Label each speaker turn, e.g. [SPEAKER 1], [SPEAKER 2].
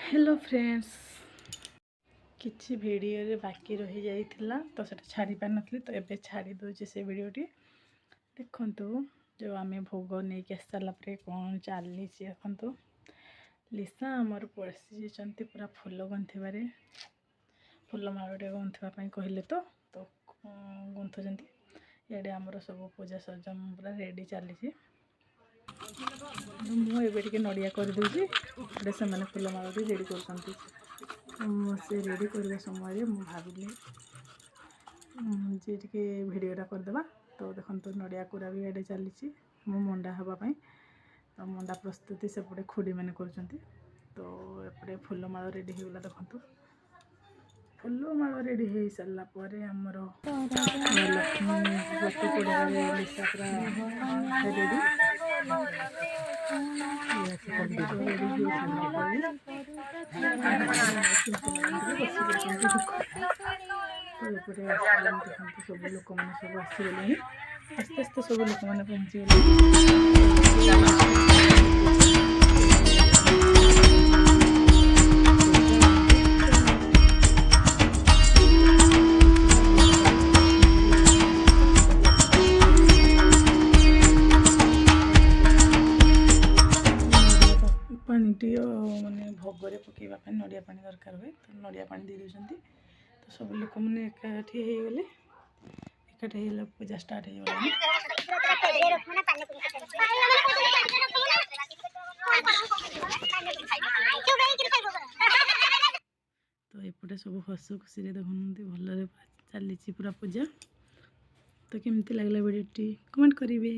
[SPEAKER 1] Hello friends किसी video रे बाकी रही जाइथिला तो सेटा छाड़ी पार नथली तो एबे छाड़ी दोचे से वीडियोटी देखंतु जो आमे भोग नहीं के साला परे कोन चली छी देखंतु लिसा हमर पड़सी जेचंती पूरा फूल गंथिबारे फूल माळटे गंथिबा पई कहिले तो गंथुचंती याडे हमर सब पूजा सजम पूरा रेडी चली छी मुझे नड़िया कर दूसरी से मैंने फूलमाला भी रेडी कर से रेडी करने समय मुझे भाविली जी टे भिडटा करदे तो देखो नड़िया कोरा भी ये चली मो मंडा हाँपाई तो मंडा प्रस्तुति सेपटे खुड़ी मैंने कर तो एपटे फूलमाला रेडी होगा देखो फूलमाला रेडी हो सारापर आमर लक्ष्मी व्रत पड़ा रेडी सब लोक मैंने सब आसगले आस्ते आस्ते सब लोक मैंने पहुँची पानीटी माने भोगरे पकईवा नड़िया पानी दरकार हुए तो नड़िया पानी दे दे तो सब लोक मैंने एकाठी हो गले एकाठी हो पूजा स्टार्ट हो तो एपटे सब हस खुशी देखते भल चली पूरा पूजा तो केमती लगला वीडियोटी कमेंट करेंगे।